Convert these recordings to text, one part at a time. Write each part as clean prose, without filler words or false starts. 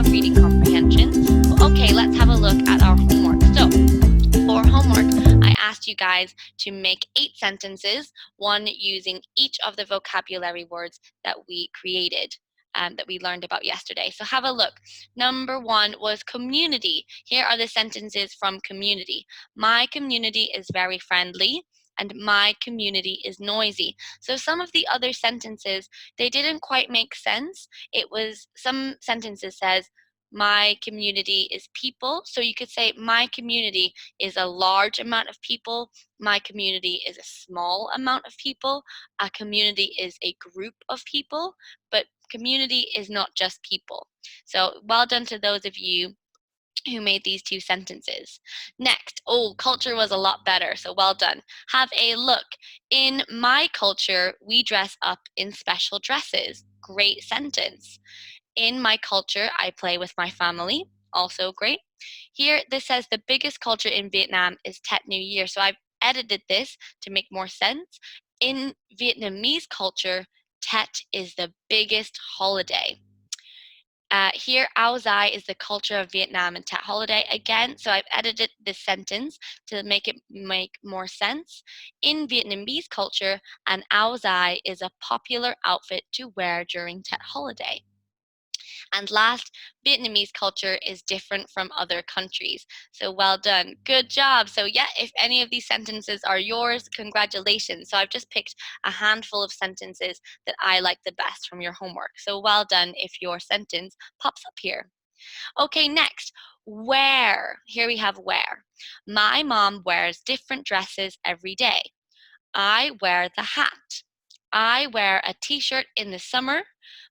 love reading comprehension. Okay, let's have a look at our homework. So, for homework, I asked you guys to make 8 sentences, one using each of the vocabulary words that we created. That we learned about yesterday. So have a look. Number 1 was community. Here are the sentences from community. My community is very friendly, and my community is noisy. So some of the other sentences, they didn't quite make sense. Some sentences says, my community is people. So you could say, my community is a large amount of people. My community is a small amount of people. A community is a group of people, but community is not just people. So well done to those of you who made these 2 sentences. Next, culture was a lot better, so well done. Have a look. In my culture, we dress up in special dresses. Great sentence. In my culture, I play with my family. Also great. Here, this says the biggest culture in Vietnam is Tet New Year. So I've edited this to make more sense. In Vietnamese culture, Tet is the biggest holiday. Here, Ao Dai is the culture of Vietnam and Tet holiday. Again, so I've edited this sentence to make it make more sense. In Vietnamese culture, an Ao Dai is a popular outfit to wear during Tet holiday. And last, Vietnamese culture is different from other countries. So well done. Good job. So yeah, if any of these sentences are yours, congratulations. So I've just picked a handful of sentences that I like the best from your homework. So well done if your sentence pops up here. Okay, next, wear. Here we have wear. My mom wears different dresses every day. I wear the hat. I wear a t-shirt in the summer.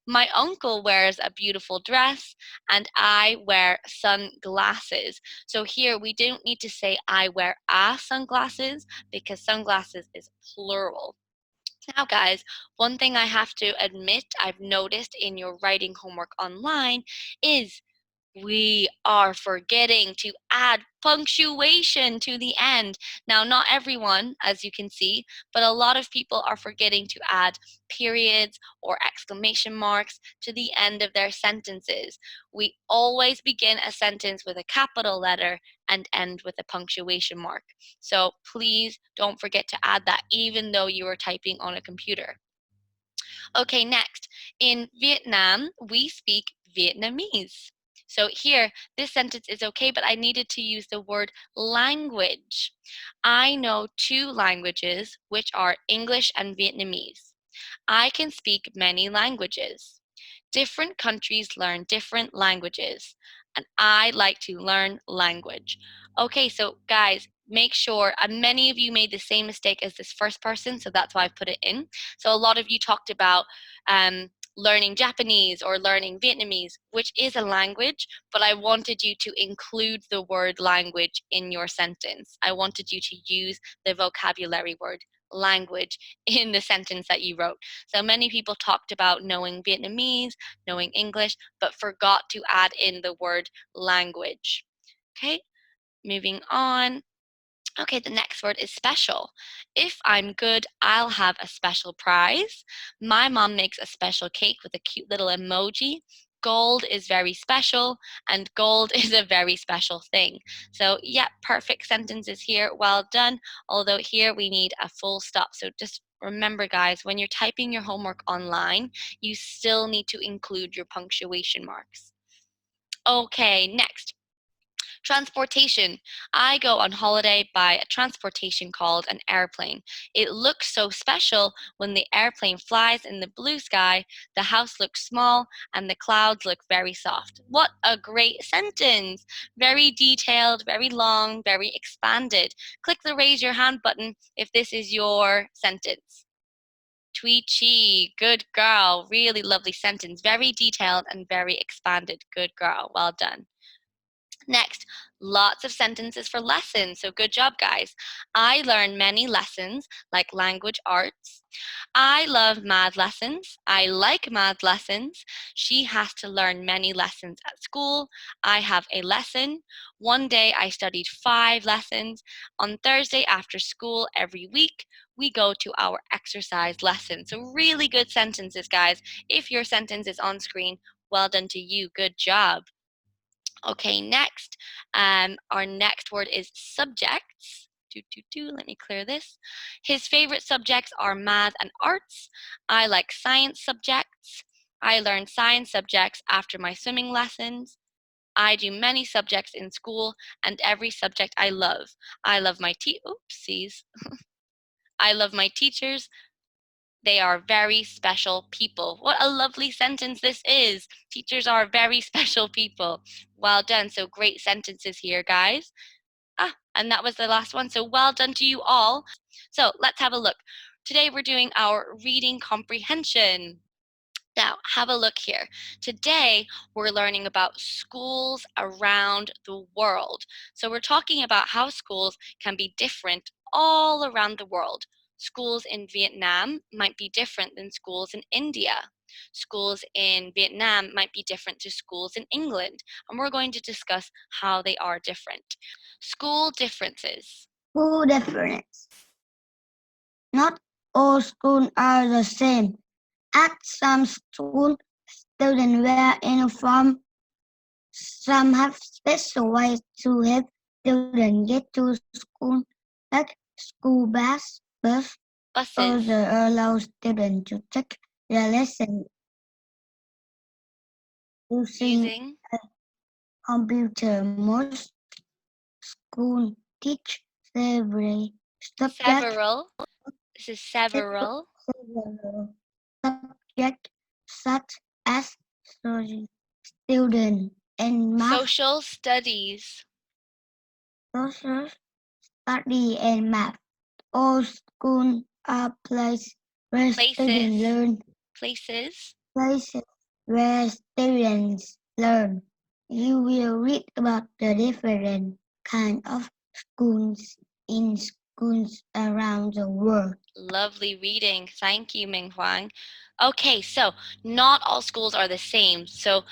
My uncle wears a beautiful dress, and I wear sunglasses. So here we don't need to say I wear a sunglasses because sunglasses is plural. Now, guys, one thing I have to admit I've noticed in your writing homework online is we are forgetting to add punctuation to the end. Now, not everyone, as you can see, but a lot of people are forgetting to add periods or exclamation marks to the end of their sentences. We always begin a sentence with a capital letter and end with a punctuation mark. So please don't forget to add that even though you are typing on a computer. Okay, next. In Vietnam, we speak Vietnamese. So here, this sentence is okay, but I needed to use the word language. I know 2 languages, which are English and Vietnamese. I can speak many languages. Different countries learn different languages, and I like to learn language. Okay, so guys, make sure, many of you made the same mistake as this first person, so that's why I put it in. So a lot of you talked about learning Japanese or learning Vietnamese, which is a language, but I wanted you to include the word language in your sentence. I wanted you to use the vocabulary word language in the sentence that you wrote. So many people talked about knowing Vietnamese, knowing English, but forgot to add in the word language. Okay, moving on. Okay, the next word is special. If I'm good, I'll have a special prize. My mom makes a special cake with a cute little emoji. Gold is very special, and gold is a very special thing. So yeah, perfect sentences here. Well done. Although here we need a full stop. So just remember, guys, when you're typing your homework online, you still need to include your punctuation marks. Okay, next. Transportation. I go on holiday by a transportation called an airplane. It looks so special when the airplane flies in the blue sky. The house looks small and the clouds look very soft. What a great sentence! Very detailed, very long, very expanded. Click the raise your hand button if this is your sentence. Tweet Chi, good girl. Really lovely sentence. Very detailed and very expanded. Good girl. Well done. Next, lots of sentences for lessons. So good job, guys. I learn many lessons like language arts. I love math lessons. I like math lessons. She has to learn many lessons at school. I have a lesson. One day I studied 5 lessons. On Thursday after school every week, we go to our exercise lesson. So really good sentences, guys. If your sentence is on screen, well done to you. Good job. Okay, next, our next word is subjects. Let me clear this. His favorite subjects are math and arts. I like science subjects. I learn science subjects after my swimming lessons. I do many subjects in school, and every subject I love. I love my oopsies. I love my teachers. They are very special people. What a lovely sentence this is. Teachers are very special people. Well done. So great sentences here, guys. And that was the last one. So well done to you all. So let's have a look. Today we're doing our reading comprehension. Now, have a look here. Today, we're learning about schools around the world. So we're talking about how schools can be different all around the world. Schools in Vietnam might be different than schools in India. Schools in Vietnam might be different to schools in England, and we're going to discuss how they are different. School differences. School difference. Not all schools are the same. At some schools, students wear uniform. Some have special ways to help students get to school, like school bus. Buses. Others allow students to take their lesson using Using a computer. Most schools teach several subjects, several. This is several. several subjects such as social student and math, Social studies. social study and math. All schools are places where students Places. learn. Places. Places where students learn. You will read about the different kind of schools in schools around the world. Lovely reading. Thank you, Ming Huang. Okay, so not all schools are the same. So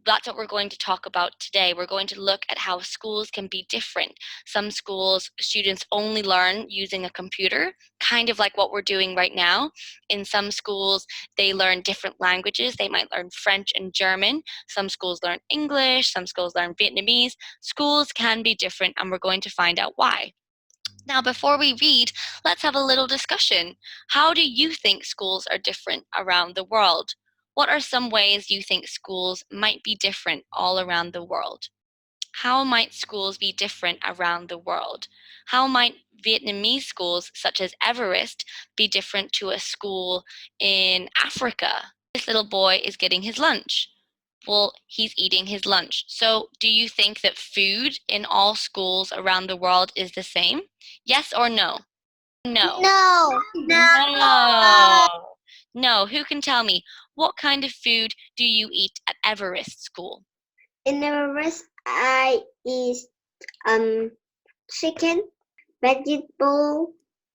that's what we're going to talk about today. We're going to look at how schools can be different. Some schools, students only learn using a computer, kind of like what we're doing right now. In some schools, they learn different languages. They might learn French and German. Some schools learn English. Some schools learn Vietnamese. Schools can be different, and we're going to find out why. Now, before we read, let's have a little discussion. How do you think schools are different around the world? What are some ways you think schools might be different all around the world? How might schools be different around the world? How might Vietnamese schools, such as Everest, be different to a school in Africa? This little boy is getting his lunch. Well, he's eating his lunch. So, do you think that food in all schools around the world is the same? Yes or no? No. No. No. No. Who can tell me what kind of food do you eat at Everest School? In the rest, I eat chicken, vegetable,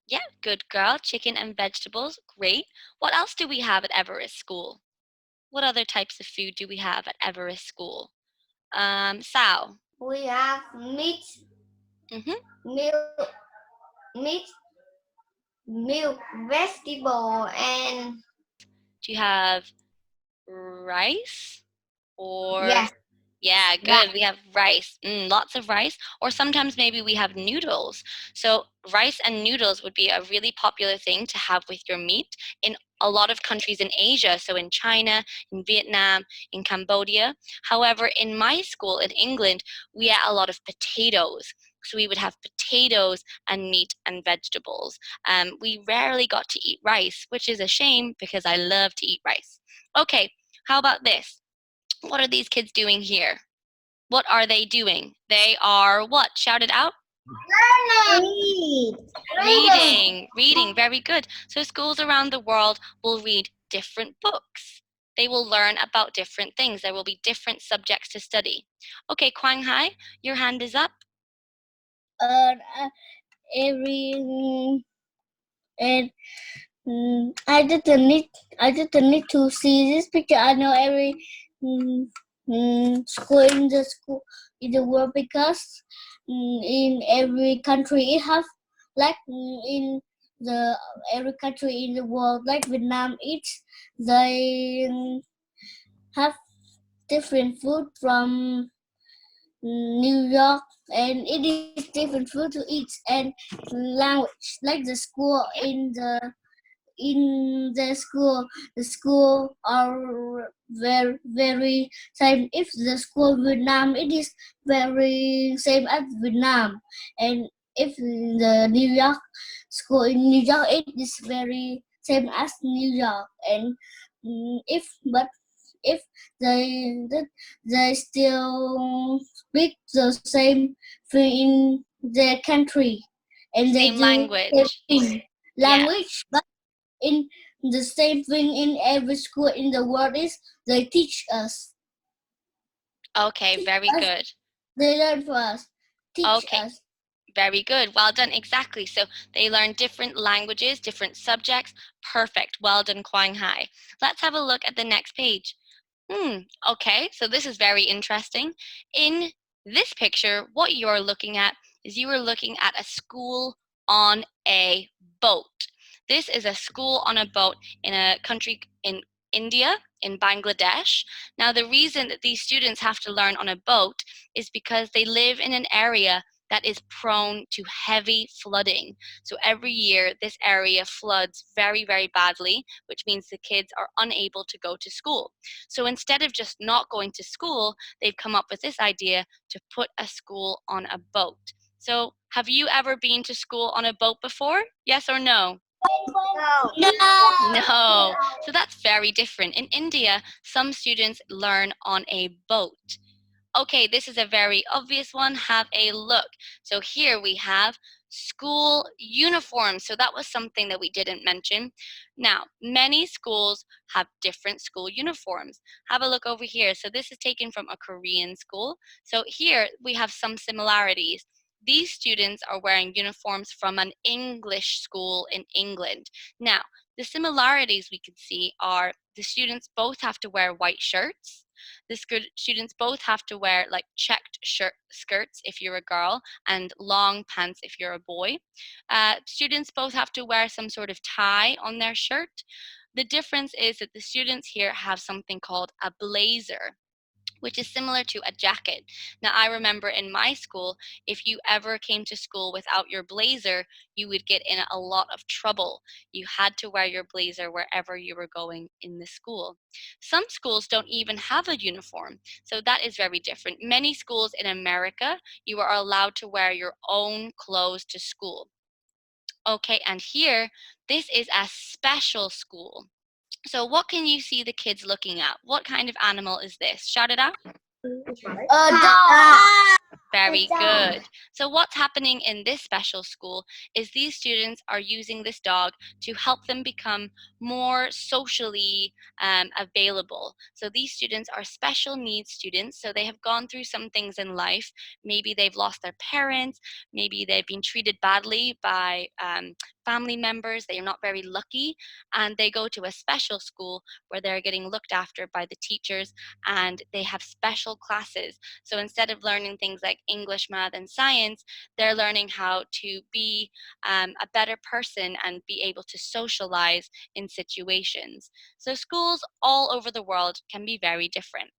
Yeah, good girl. Chicken and vegetables. Great. What else do we have at Everest School? What other types of food do we have at Everest School? Sao. we have meat, Mm-hmm. milk, meat, milk, vegetable, and Do you have rice? Or yes, yeah, right. good. We have rice, lots of rice, or sometimes maybe we have noodles. So rice and noodles would be a really popular thing to have with your meat in a lot of countries in Asia. So in China, in Vietnam, in Cambodia. However, in my school in England, we ate a lot of potatoes. So we would have potatoes and meat and vegetables. We rarely got to eat rice, which is a shame because I love to eat rice. Okay, how about this? What are these kids doing here? What are they doing? They are what? Shout it out. Read. Reading. Reading. Reading. Very good. So schools around the world will read different books. They will learn about different things. There will be different subjects to study. Okay, Quang Hai, your hand is up. Uh, every and I didn't need to see this picture. I know every mm, school in the world because in every country it have like in the every country in the world like Vietnam it's they have different food from New York, and it is different food to eat and language. Like Yeah. in the school are very same. If the school Vietnam, it is very same as Vietnam, and if the New York school in New York, it is very same as New York. And if but if they still speak the same thing in their country, and they Same do same language. thing Yes. language, but in the same thing in every school in the world is they Okay, teach very us, good. they learn for us, teach Okay, us. very good. Well done. Exactly. So they learn different languages, different subjects. Perfect. Well done, Quang Hai. Let's have a look at the next page. Okay, so this is very interesting. In this picture, what you're looking at is you are looking at a school on a boat. This is a school on a boat in a country in India, in Bangladesh. Now, the reason that these students have to learn on a boat is because they live in an area that is prone to heavy flooding. So every year, this area floods very, very badly, which means the kids are unable to go to school. So instead of just not going to school, they've come up with this idea to put a school on a boat. So have you ever been to school on a boat before? Yes or no? No. No. So that's very different. In India, some students learn on a boat. Okay, this is a very obvious one. Have a look. So here we have school uniforms. So that was something that we didn't mention. Now, many schools have different school uniforms. Have a look over here. So this is taken from a Korean school. So here we have some similarities. These students are wearing uniforms from an English school in England. Now, the similarities we can see are the students both have to wear white shirts. The students both have to wear like checked skirts if you're a girl and long pants if you're a boy. Students both have to wear some sort of tie on their shirt. The difference is that the students here have something called a blazer, which is similar to a jacket. Now, I remember in my school, if you ever came to school without your blazer, you would get in a lot of trouble. You had to wear your blazer wherever you were going in the school. Some schools don't even have a uniform, so that is very different. Many schools in America, you are allowed to wear your own clothes to school. Okay, and here, this is a special school. So what can you see the kids looking at? What kind of animal is this? Shout it out. Dog. Very good. So what's happening in this special school is these students are using this dog to help them become more socially available. So these students are special needs students. So they have gone through some things in life. Maybe they've lost their parents. Maybe they've been treated badly by family members. They are not very lucky. And they go to a special school where they're getting looked after by the teachers, and they have special classes. So instead of learning things like English, math, and science, they're learning how to be a better person and be able to socialize in situations. So schools all over the world can be very different.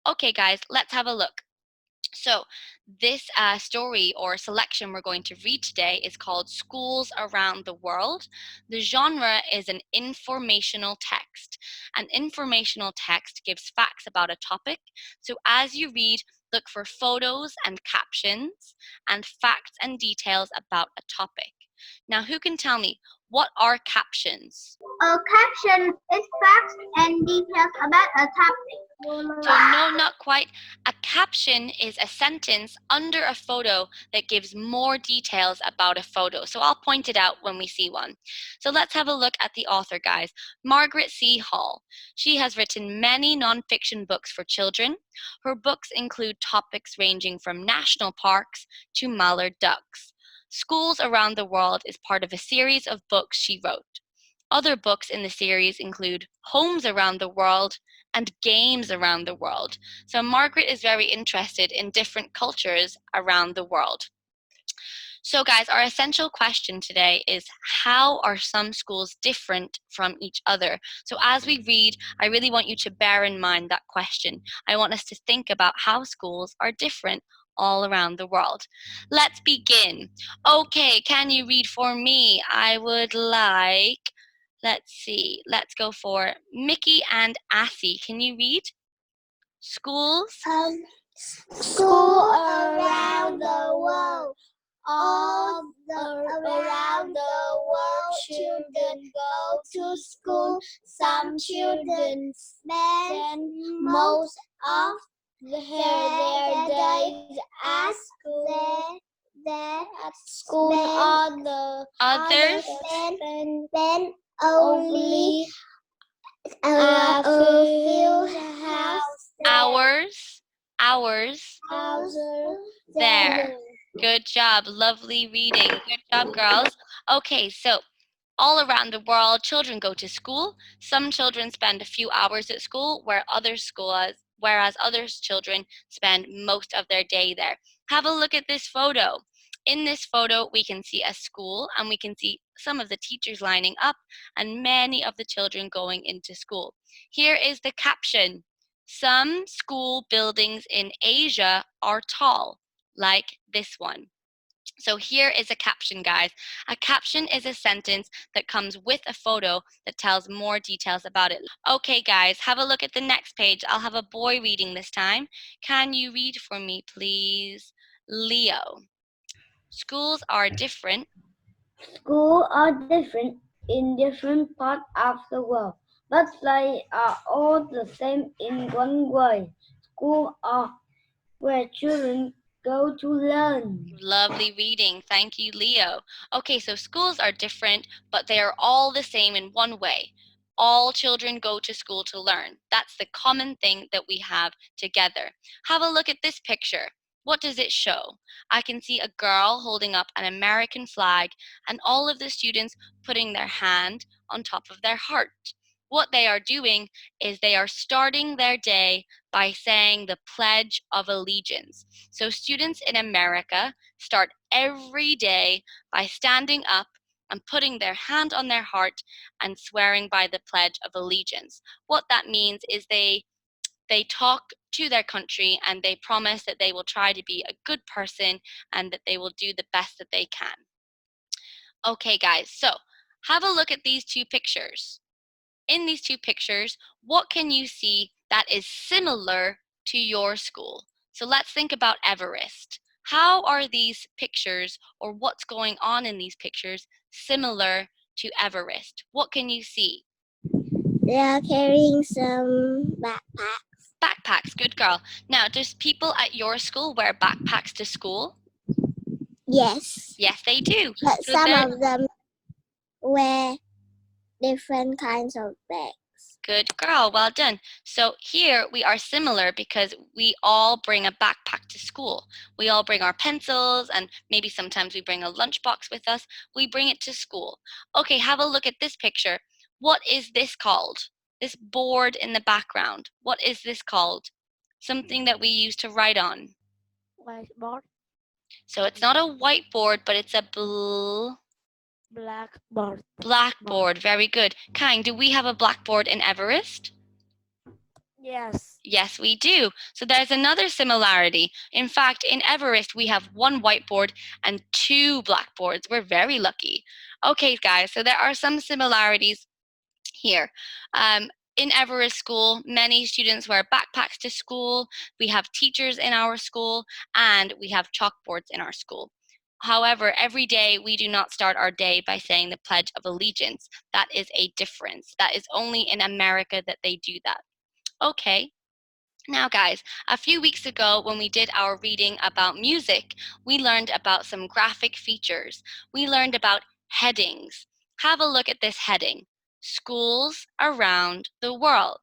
Okay, guys, let's have a look. So, this story or selection we're going to read today is called Schools Around the World. The genre is an informational text. An informational text gives facts about a topic. So, as you read, look for photos and captions and facts and details about a topic. Now, who can tell me what are captions? A caption is facts and details about a topic. So, no, not quite. A caption is a sentence under a photo that gives more details about a photo. So, I'll point it out when we see one. So, let's have a look at the author, guys. Margaret C. Hall. She has written many nonfiction books for children. Her books include topics ranging from national parks to mallard ducks. Schools Around the World is part of a series of books she wrote. Other books in the series include Homes Around the World and Games Around the World. So Margaret is very interested in different cultures around the world. So guys, our essential question today is, how are some schools different from each other? So as we read, I really want you to bear in mind that question. I want us to think about how schools are different all around the world. Let's begin. Okay, can you read for me? I would like, let's see, let's go for Mickey and Assy. Can you read? Schools? School around the world. Around the world, children go to school. Some children spend most of their days at school. At school, Others? spend only a few Hours? Hours? hours There. Good job. Lovely reading. Good job, girls. Okay, so all around the world, children go to school. Some children spend a few hours at school, whereas other children spend most of their day there. Have a look at this photo. In this photo, we can see a school and we can see some of the teachers lining up and many of the children going into school. Here is the caption. Some school buildings in Asia are tall, like this one. So here is a caption, guys. A caption is a sentence that comes with a photo that tells more details about it. Okay, guys, have a look at the next page. I'll have a boy reading this time. Can you read for me, please? Leo. Schools are different. Schools are different in different parts of the world, but they are all the same in one way. Schools are where children go to learn. Lovely reading. Thank you, Leo. Okay, so schools are different, but they are all the same in one way. All children go to school to learn. That's the common thing that we have together. Have a look at this picture. What does it show? I can see a girl holding up an American flag and all of the students putting their hand on top of their heart. What they are doing is they are starting their day by saying the Pledge of Allegiance. So students in America start every day by standing up and putting their hand on their heart and swearing by the Pledge of Allegiance. What that means is they talk to their country and they promise that they will try to be a good person and that they will do the best that they can. Okay, guys, so have a look at these two pictures. In these two pictures, what can you see that is similar to your school? So let's think about Everest. How are these pictures, or what's going on in these pictures, similar to Everest? What can you see? They are carrying some backpacks. Backpacks, good girl. Now, does people at your school wear backpacks to school? Yes, Yes, they do. but So some of them wear different kinds of bags. good girl, well done. So here we are similar because we all bring a backpack to school. We all bring our pencils and maybe sometimes we bring a lunchbox with us. We bring it to school. Okay, have a look at this picture. What is this called? This board in the background. What is this called? Something that we use to write on. Whiteboard. So it's not a whiteboard, but it's a Blackboard. blackboard. Very good. Kang, do we have a blackboard in Everest? Yes. Yes, we do. So there's another similarity. In fact, in Everest, we have one whiteboard and two blackboards. We're very lucky. Okay, guys, so there are some similarities here. In Everest School, many students wear backpacks to school. We have teachers in our school, and we have chalkboards in our school. However, every day we do not start our day by saying the Pledge of Allegiance. That is a difference. That is only in America that they do that. Okay. Now, guys, a few weeks ago when we did our reading about music, we learned about some graphic features. We learned about headings. Have a look at this heading, Schools Around the World.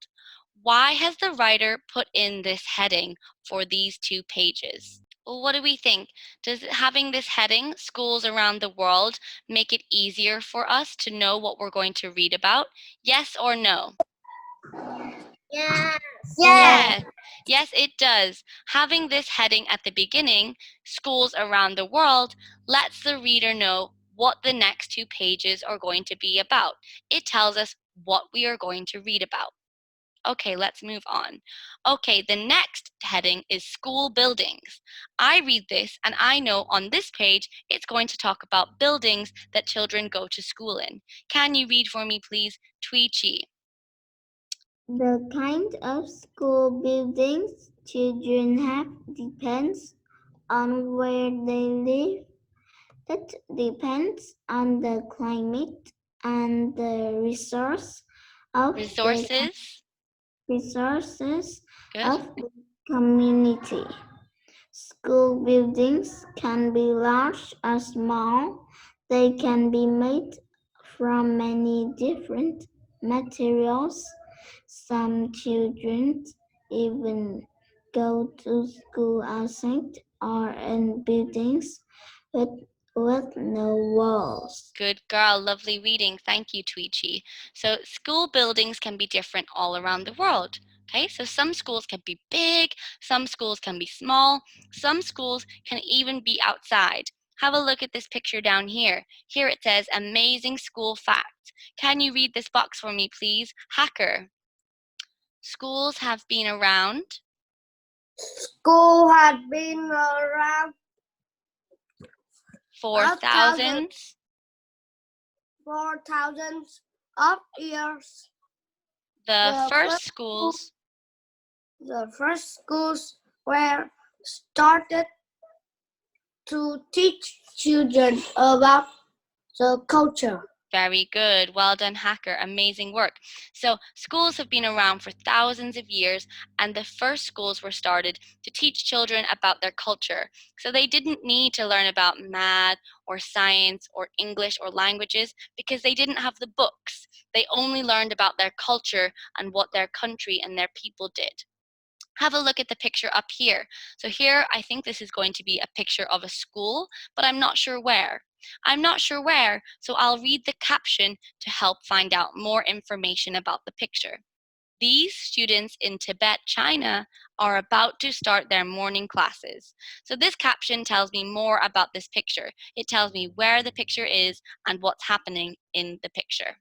Why has the writer put in this heading for these two pages? Well, what do we think? Does having this heading, Schools Around the World, make it easier for us to know what we're going to read about? Yes or no? Yes. Yes, yes, it does. Having this heading at the beginning, Schools Around the World, lets the reader know what the next two pages are going to be about. It tells us what we are going to read about. Okay, let's move on. Okay, the next heading is school buildings. I read this and I know on this page it's going to talk about buildings that children go to school in. Can you read for me, please? Tui Chi. The kind of school buildings children have depends on where they live. It depends on the climate and the Resources. resources Good. of the community. School buildings can be large or small. They can be made from many different materials. Some children even go to school outside or in buildings with, with no walls. Good girl, lovely reading. Thank you, Tweechy. So school buildings can be different all around the world. Okay, so some schools can be big, some schools can be small, some schools can even be outside. Have a look at this picture down here. Here it says amazing school fact. Can you read this box for me, please? Hacker. Schools have been around School has been around for thousands for thousands of years. The The first first, schools the first schools were started to teach children about the culture. Very good. Well done, Hacker. Amazing work. So, schools have been around for thousands of years, and the first schools were started to teach children about their culture. So, they didn't need to learn about math or science or English or languages because they didn't have the books. They only learned about their culture and what their country and their people did. Have a look at the picture up here. So here, I think this is going to be a picture of a school, but I'm not sure where. I'm not sure where, so I'll read the caption to help find out more information about the picture. These students in Tibet, China, are about to start their morning classes. So this caption tells me more about this picture. It tells me where the picture is and what's happening in the picture.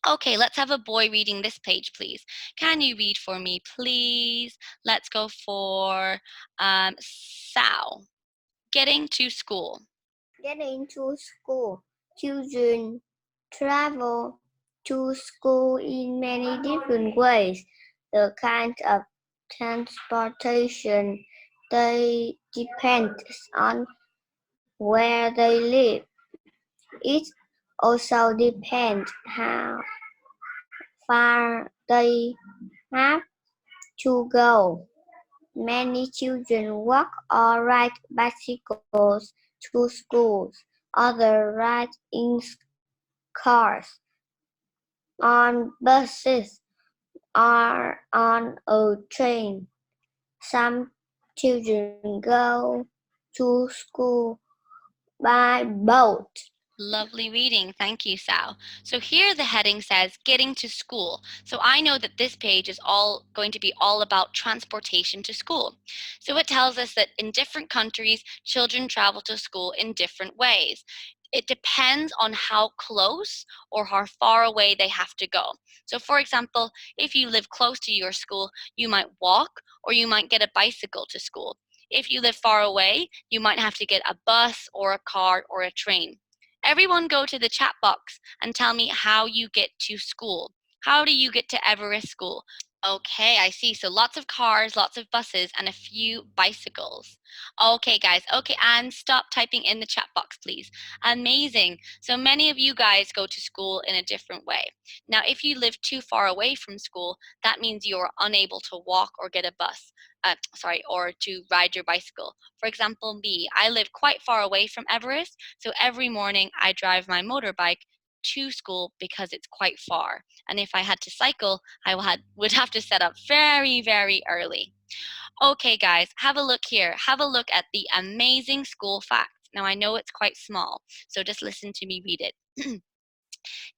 Okay, let's have a boy reading this page, please. Can you read for me, please? Let's go for Sal. Getting to school. Getting to school, children travel to school in many different ways. The kind of transportation they depends on where they live. It also depends how far they have to go. Many children walk or ride bicycles to schools. Others ride in cars, on buses, or on a train. Some children go to school by boat. Lovely reading. Thank you, Sal. So here the heading says getting to school. So I know that this page is all going to be all about transportation to school. So it tells us that in different countries, children travel to school in different ways. It depends on how close or how far away they have to go. So for example, if you live close to your school, you might walk or you might get a bicycle to school. If you live far away, you might have to get a bus or a car or a train. Everyone go to the chat box and tell me how you get to school. How do you get to Everest School? Okay, I see. So lots of cars, lots of buses, and a few bicycles. Okay, guys. Okay, and stop typing in the chat box, please. Amazing. So many of you guys go to school in a different way. Now, if you live too far away from school, that means you're unable to walk or get a bus. Or to ride your bicycle. For example, me, I live quite far away from Everest, so every morning I drive my motorbike to school because it's quite far. And if I had to cycle, would have to set up very, very early. Okay, guys, have a look here. Have a look at the amazing school fact. Now, I know it's quite small, so just listen to me read it.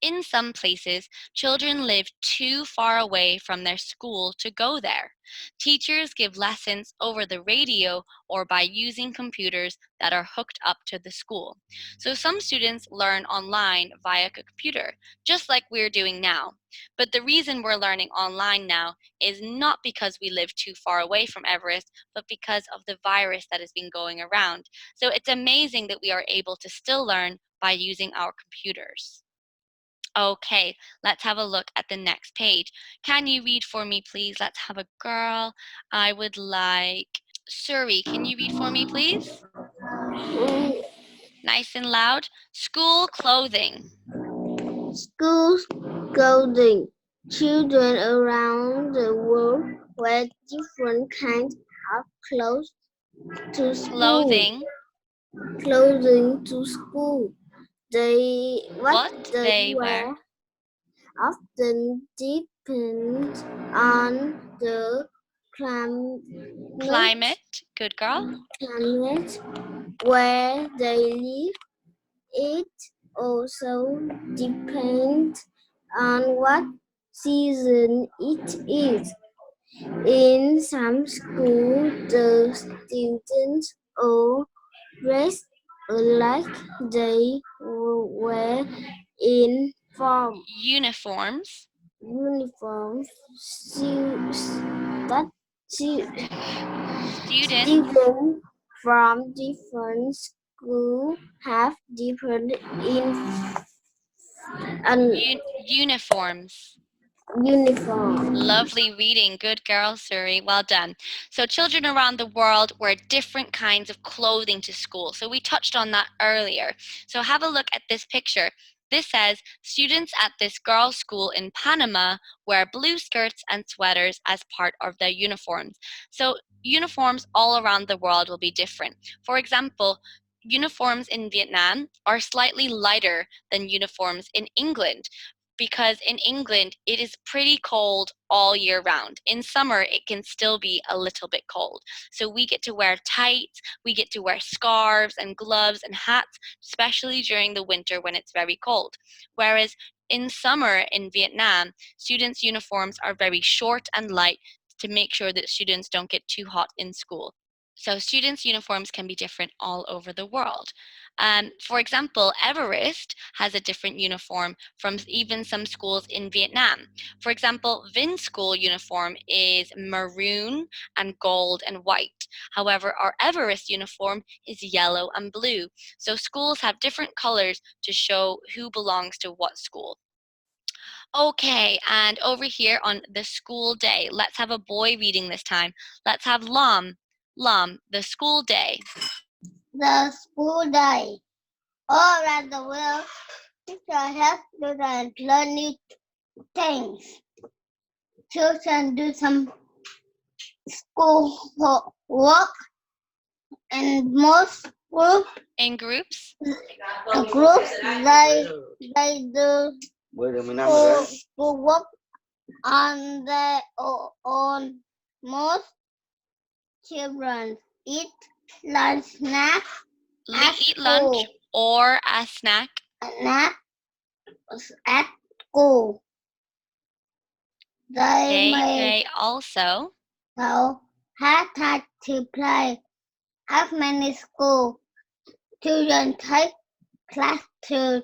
In some places, children live too far away from their school to go there. Teachers give lessons over the radio or by using computers that are hooked up to the school. So some students learn online via a computer, just like we're doing now. But the reason we're learning online now is not because we live too far away from Everest, but because of the virus that has been going around. So it's amazing that we are able to still learn by using our computers. Okay, let's have a look at the next page. Can you read for me, please? Let's have a girl. I would like Suri. Can you read for me, please? Nice and loud. School clothing. School clothing. Children around the world wear different kinds of clothes to school. Clothing to school. What they wear often depends on the Climate. Good girl. climate where they live. It also depends on what season it is. In some schools, the students all dress alike. They wear Uniforms. uniforms. That Students. students from different schools have different Uniforms. uniforms. Lovely reading. Good girl, Suri. Well done. So children around the world wear different kinds of clothing to school. So we touched on that earlier. So have a look at this picture. This says students at this girls' school in Panama wear blue skirts and sweaters as part of their uniforms. So uniforms all around the world will be different. For example, uniforms in Vietnam are slightly lighter than uniforms in England, because in England it is pretty cold all year round. In summer, it can still be a little bit cold. So we get to wear tights, we get to wear scarves and gloves and hats, especially during the winter when it's very cold. Whereas in summer in Vietnam, students' uniforms are very short and light to make sure that students don't get too hot in school. So students' uniforms can be different all over the world. For example, Everest has a different uniform from even some schools in Vietnam. For example, Vin's school uniform is maroon and gold and white. However, our Everest uniform is yellow and blue. So schools have different colors to show who belongs to what school. Okay, and over here on the school day, let's have a boy reading this time. Let's have Lam. Lam, the school day. The school day. All around the world, teachers help children learn new things. Children do some school work, and most In groups. groups they do school work on their own. Most children eat lunch snack Eat lunch or a snack at school. They also have time to play. At many schools, children take class to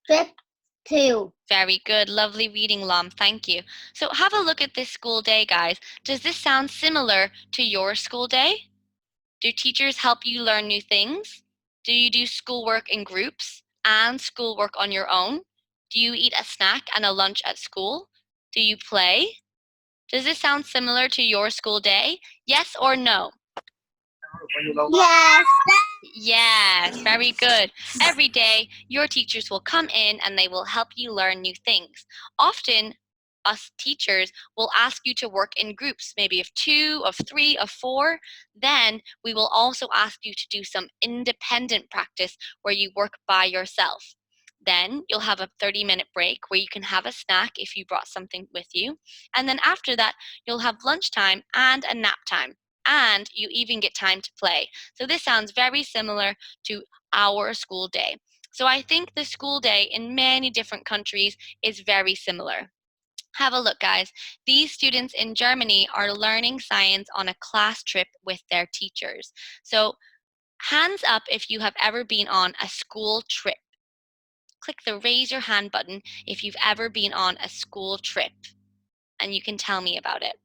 trip too. Very good. Lovely reading, Lam. Thank you. So have a look at this school day, guys. Does this sound similar to your school day? Do teachers help you learn new things? Do you do schoolwork in groups and schoolwork on your own? Do you eat a snack and a lunch at school? Do you play? Does this sound similar to your school day? Yes or no? Yes. Yes, very good. Every day, your teachers will come in and they will help you learn new things. Often, us teachers will ask you to work in groups, maybe of 2, of 3, of 4. Then we will also ask you to do some independent practice where you work by yourself. Then you'll have a 30-minute break where you can have a snack if you brought something with you. And then after that, you'll have lunchtime and a nap time. And you even get time to play. So this sounds very similar to our school day. So I think the school day in many different countries is very similar. Have a look, guys. These students in Germany are learning science on a class trip with their teachers. So hands up if you have ever been on a school trip. Click the raise your hand button if you've ever been on a school trip, and you can tell me about it.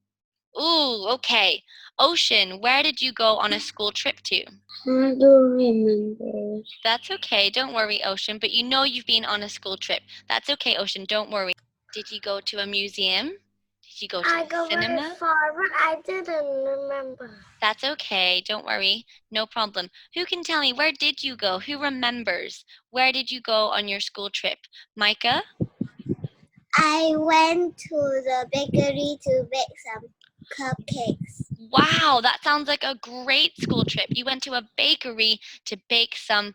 Ooh, okay. Ocean, where did you go on a school trip to? I don't remember. That's okay. Don't worry, Ocean. But you know you've been on a school trip. That's okay, Ocean. Don't worry. Did you go to a museum? Did you go to the cinema? Very far, but I didn't remember. That's okay. Don't worry. No problem. Who can tell me, where did you go? Who remembers? Where did you go on your school trip? Micah? I went to the bakery to bake some cupcakes. Wow, that sounds like a great school trip. You went to a bakery to bake some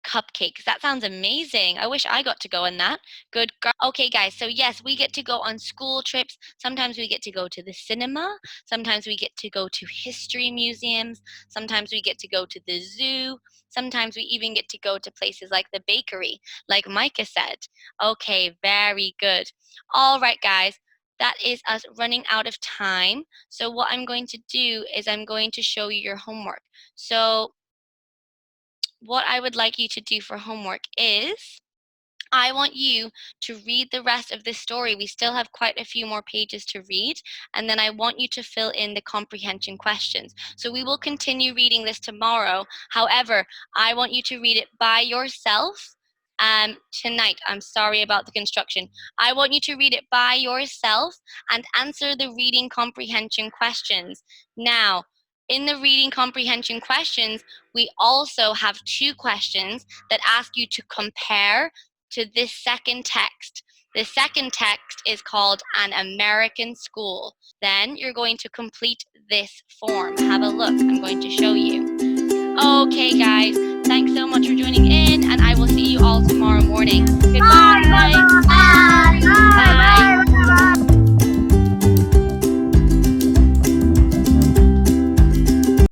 cupcakes. That sounds amazing. I wish I got to go on that. Good girl. Okay, guys. So yes, we get to go on school trips. Sometimes we get to go to the cinema. Sometimes we get to go to history museums. Sometimes we get to go to the zoo. Sometimes we even get to go to places like the bakery, like Micah said. Okay, very good. All right, guys. That is us running out of time. So what I'm going to do is I'm going to show you your homework. So what I would like you to do for homework is I want you to read the rest of this story. We still have quite a few more pages to read, and then I want you to fill in the comprehension questions. So we will continue reading this tomorrow. However, I want you to read it by yourself tonight. I'm sorry about the construction. I want you to read it by yourself and answer the reading comprehension questions. Now, in the reading comprehension questions, we also have 2 questions that ask you to compare to this second text. The second text is called An American School. Then you're going to complete this form. Have a look. I'm going to show you. Okay, guys. Thanks so much for joining in, and I will see you all tomorrow morning. Goodbye. Bye. Bye. Bye.